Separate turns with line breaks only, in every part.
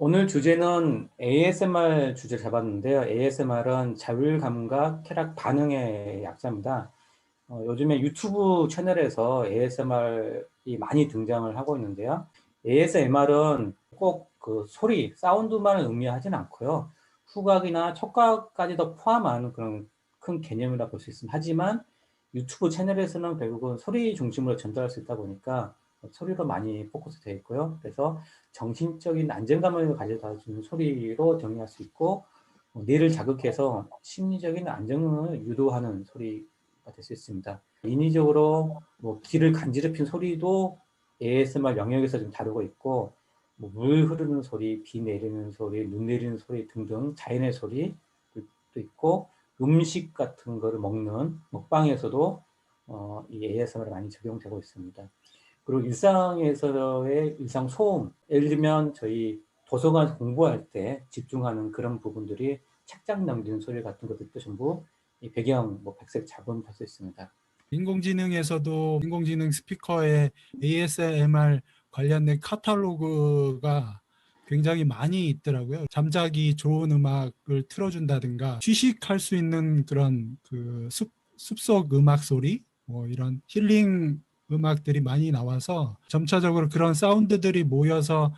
오늘 주제는 ASMR 주제 잡았는데요. ASMR은 자율감각 쾌락 반응의 약자입니다. 요즘에 유튜브 채널에서 ASMR이 많이 등장을 하고 있는데요. ASMR은 꼭 그 소리, 사운드만을 의미하진 않고요. 후각이나 촉각까지도 포함한 그런 큰 개념이라 볼 수 있습니다. 하지만 유튜브 채널에서는 결국은 소리 중심으로 전달할 수 있다 보니까 소리로 많이 포커스 되어 있고요. 그래서 정신적인 안정감을 가져다 주는 소리로 정의할 수 있고, 뇌를 자극해서 심리적인 안정을 유도하는 소리가 될 수 있습니다. 인위적으로 귀를 간지럽힌 소리도 ASMR 영역에서 좀 다루고 있고, 물 흐르는 소리, 비 내리는 소리, 눈 내리는 소리 등등 자연의 소리도 있고, 음식 같은 거를 먹는 먹방에서도 이 ASMR이 많이 적용되고 있습니다. 그리고 일상에서의 일상 소음, 예를 들면 저희 도서관 공부할 때 집중하는 그런 부분들이 책장 넘기는 소리 같은 것들도 전부 이 배경, 백색 잡음할 수 있습니다.
인공지능에서도 인공지능 스피커에 ASMR 관련된 카탈로그가 굉장히 많이 있더라고요. 잠자기 좋은 음악을 틀어준다든가 휴식할 수 있는 그런 그 숲속 음악 소리, 이런 힐링 음악들이 많이 나와서 점차적으로 그런 사운드들이 모여서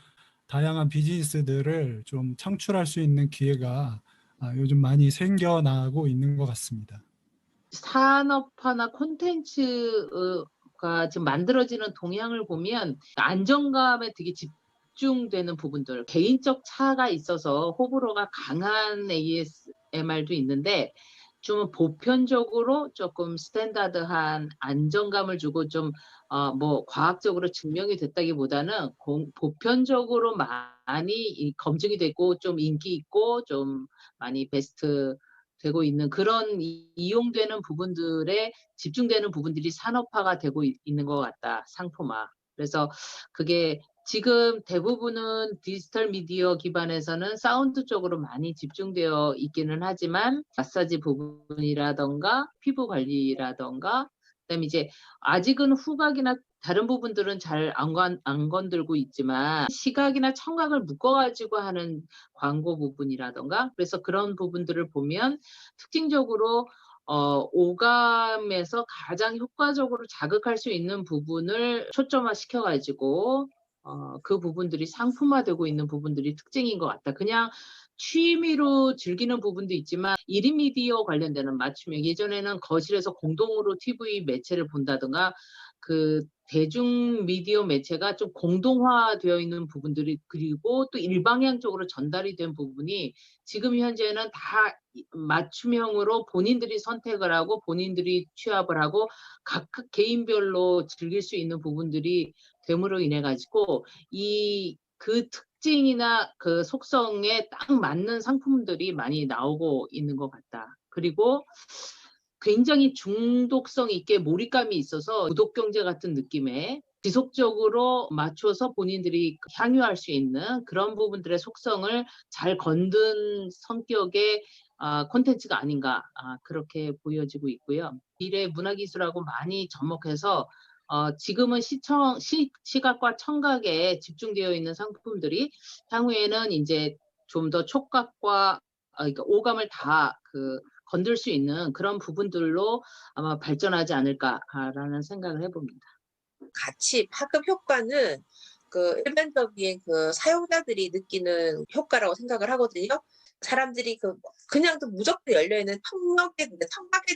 다양한 비즈니스들을 좀 창출할 수 있는 기회가 요즘 많이 생겨나고 있는 것 같습니다.
산업화나 콘텐츠가 지금 만들어지는 동향을 보면 안정감에 되게 집중되는 부분들, 개인적 차가 있어서 호불호가 강한 ASMR도 있는데 좀 보편적으로 조금 스탠다드한 안정감을 주고 좀 과학적으로 증명이 됐다기보다는 보편적으로 많이 검증이 되고 좀 인기 있고 좀 많이 베스트 되고 있는 그런 이용되는 부분들에 집중되는 부분들이 산업화가 되고 있는 것 같다, 상품화. 그래서 그게 지금 대부분은 디지털 미디어 기반에서는 사운드 쪽으로 많이 집중되어 있기는 하지만 마사지 부분이라던가 피부 관리라던가 그다음에 이제 아직은 후각이나 다른 부분들은 잘 안 건들고 있지만 시각이나 청각을 묶어가지고 하는 광고 부분이라던가 그래서 그런 부분들을 보면 특징적으로 오감에서 가장 효과적으로 자극할 수 있는 부분을 초점화 시켜가지고 그 부분들이 상품화되고 있는 부분들이 특징인 것 같다. 그냥 취미로 즐기는 부분도 있지만 1인 미디어 관련되는 맞춤형 예전에는 거실에서 공동으로 TV 매체를 본다든가 그 대중 미디어 매체가 좀 공동화되어 있는 부분들이 그리고 또 일방향적으로 전달이 된 부분이 지금 현재는 다 맞춤형으로 본인들이 선택을 하고 본인들이 취합을 하고 각각 개인별로 즐길 수 있는 부분들이 됨으로 인해 가지고 그 특징이나 그 속성에 딱 맞는 상품들이 많이 나오고 있는 것 같다. 그리고 굉장히 중독성 있게 몰입감이 있어서 구독경제 같은 느낌에 지속적으로 맞춰서 본인들이 향유할 수 있는 그런 부분들의 속성을 잘 건든 성격의 콘텐츠가 아닌가 그렇게 보여지고 있고요. 미래 문화기술하고 많이 접목해서 지금은 시각과 청각에 집중되어 있는 상품들이 향후에는 이제 좀 더 촉각과 그러니까 오감을 다 건들 수 있는 그런 부분들로 아마 발전하지 않을까라는 생각을 해봅니다.
같이 파급 효과는 일반적인 사용자들이 느끼는 효과라고 생각을 하거든요. 사람들이 그냥 무조건 열려있는 청각에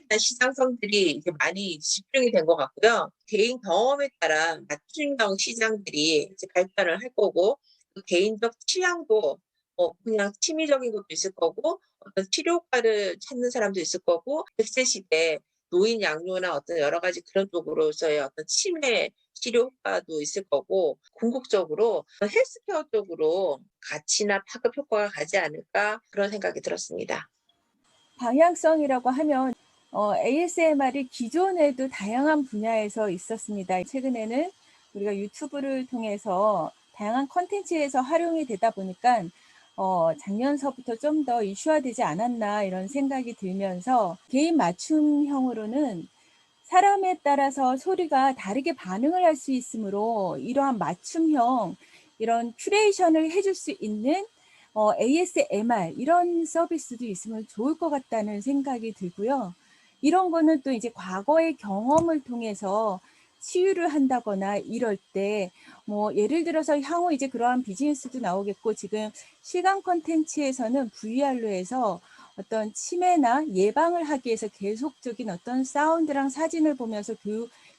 대한 시장성들이 이제 많이 집중이 된 것 같고요. 개인 경험에 따라 맞춤형 시장들이 이제 발달을 할 거고 개인적 취향도 그냥 취미적인 것도 있을 거고 어떤 치료과를 찾는 사람도 있을 거고 100세 시대 노인 양료나 어떤 여러 가지 그런 쪽으로서의 어떤 치매 치료 효과도 있을 거고 궁극적으로 헬스케어 쪽으로 가치나 파급 효과가 가지 않을까 그런 생각이 들었습니다.
방향성이라고 하면 ASMR이 기존에도 다양한 분야에서 있었습니다. 최근에는 우리가 유튜브를 통해서 다양한 콘텐츠에서 활용이 되다 보니까 작년서부터 좀 더 이슈화되지 않았나 이런 생각이 들면서 개인 맞춤형으로는 사람에 따라서 소리가 다르게 반응을 할 수 있으므로 이러한 맞춤형 이런 큐레이션을 해줄 수 있는 ASMR 이런 서비스도 있으면 좋을 것 같다는 생각이 들고요. 이런 거는 또 이제 과거의 경험을 통해서 치유를 한다거나 이럴 때 뭐 예를 들어서 향후 이제 그러한 비즈니스도 나오겠고 지금 실감 콘텐츠에서는 VR로 해서 어떤 치매나 예방을 하기 위해서 계속적인 어떤 사운드랑 사진을 보면서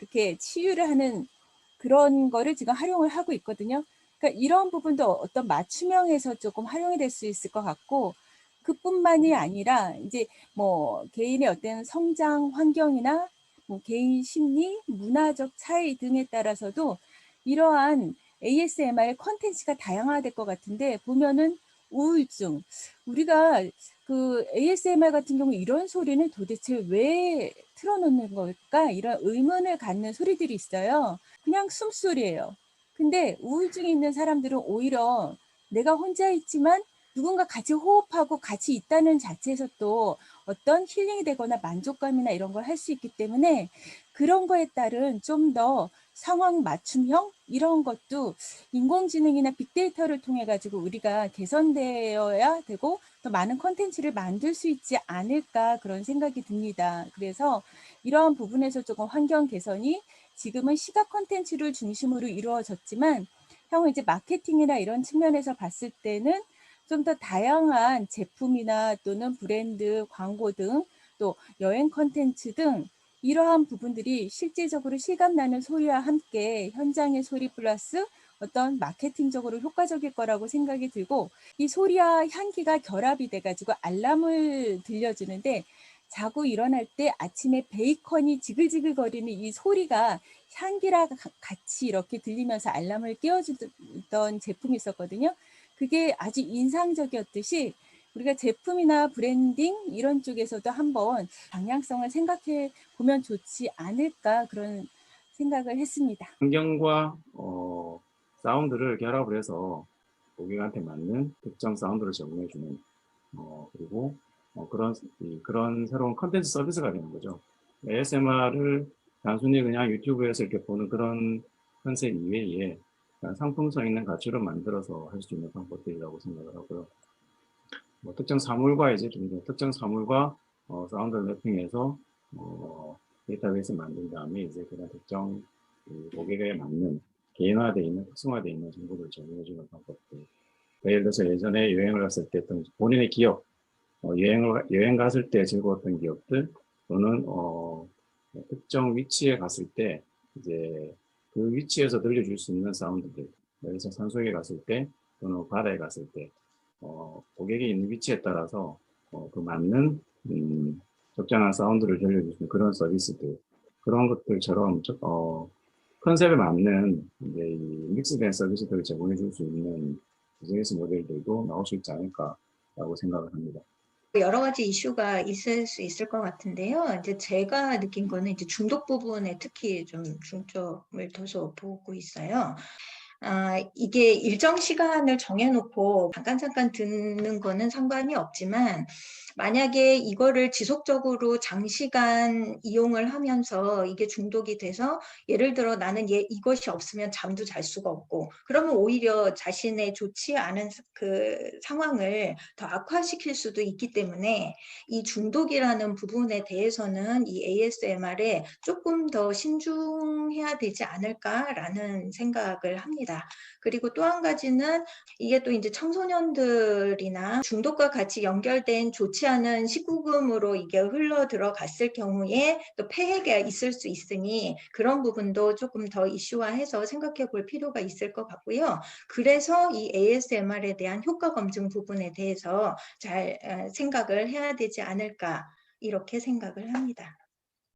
이렇게 치유를 하는 그런 거를 지금 활용을 하고 있거든요. 그러니까 이런 부분도 어떤 맞춤형에서 조금 활용이 될 수 있을 것 같고 그뿐만이 아니라 이제 뭐 개인의 어떤 성장 환경이나 뭐 개인 심리, 문화적 차이 등에 따라서도 이러한 ASMR 콘텐츠가 다양화될 것 같은데 보면은 우울증, 우리가 그 ASMR 같은 경우 이런 소리는 도대체 왜 틀어놓는 걸까? 이런 의문을 갖는 소리들이 있어요. 그냥 숨소리예요. 근데 우울증이 있는 사람들은 오히려 내가 혼자 있지만 누군가 같이 호흡하고 같이 있다는 자체에서 또 어떤 힐링이 되거나 만족감이나 이런 걸 할 수 있기 때문에 그런 거에 따른 좀 더 상황 맞춤형 이런 것도 인공지능이나 빅데이터를 통해 가지고 우리가 개선되어야 되고 더 많은 콘텐츠를 만들 수 있지 않을까 그런 생각이 듭니다. 그래서 이러한 부분에서 조금 환경 개선이 지금은 시각 콘텐츠를 중심으로 이루어졌지만 향후 이제 마케팅이나 이런 측면에서 봤을 때는 좀 더 다양한 제품이나 또는 브랜드, 광고 등 또 여행 콘텐츠 등 이러한 부분들이 실질적으로 실감나는 소리와 함께 현장의 소리 플러스 어떤 마케팅적으로 효과적일 거라고 생각이 들고 이 소리와 향기가 결합이 돼가지고 알람을 들려주는데 자고 일어날 때 아침에 베이컨이 지글지글 거리는 이 소리가 향기랑 같이 이렇게 들리면서 알람을 깨워주던 제품이 있었거든요. 그게 아주 인상적이었듯이 우리가 제품이나 브랜딩 이런 쪽에서도 한번 방향성을 생각해 보면 좋지 않을까 그런 생각을 했습니다.
환경과 사운드를 결합을 해서 고객한테 맞는 특정 사운드를 제공해주는 그리고 그런 새로운 컨텐츠 서비스가 되는 거죠. ASMR을 단순히 그냥 유튜브에서 이렇게 보는 그런 컨셉 이외에 상품성 있는 가치로 만들어서 할 수 있는 방법들이라고 생각을 하고요. 뭐 특정 사물과 특정 사물과 사운드를 매핑해서 데이터베이스 만든 다음에 이제 그런 특정 고객에 맞는 개인화되어 있는 특성화되어 있는 정보를 제공해주는 방법들. 예를 들어서 예전에 여행을 갔을 때 어떤 본인의 기억, 여행 갔을 때 즐거웠던 기억들 또는 특정 위치에 갔을 때 이제 그 위치에서 들려줄 수 있는 사운드들. 예를 들어서 산속에 갔을 때 또는 바다에 갔을 때 고객이 있는 위치에 따라서 그 맞는 적절한 사운드를 들려줄 수 있는 그런 서비스들 그런 것들처럼 컨셉에 맞는 이제 이 믹스된 서비스들을 제공해 줄 수 있는 비즈니스 모델들도 나올 수 있지 않을까라고 생각을 합니다.
여러 가지 이슈가 있을 수 있을 것 같은데요. 이제 제가 느낀 거는 이제 중독 부분에 특히 좀 중점을 둬서 보고 있어요. 이게 일정 시간을 정해놓고 잠깐 듣는 거는 상관이 없지만 만약에 이거를 지속적으로 장시간 이용을 하면서 이게 중독이 돼서 예를 들어 나는 이것이 없으면 잠도 잘 수가 없고 그러면 오히려 자신의 좋지 않은 그 상황을 더 악화시킬 수도 있기 때문에 이 중독이라는 부분에 대해서는 이 ASMR에 조금 더 신중해야 되지 않을까라는 생각을 합니다. 그리고 또 한 가지는 이게 또 이제 청소년들이나 중독과 같이 연결된 좋지 않은 식구금으로 이게 흘러 들어갔을 경우에 또 폐해가 있을 수 있으니 그런 부분도 조금 더 이슈화해서 생각해 볼 필요가 있을 것 같고요. 그래서 이 ASMR에 대한 효과 검증 부분에 대해서 잘 생각을 해야 되지 않을까 이렇게 생각을 합니다.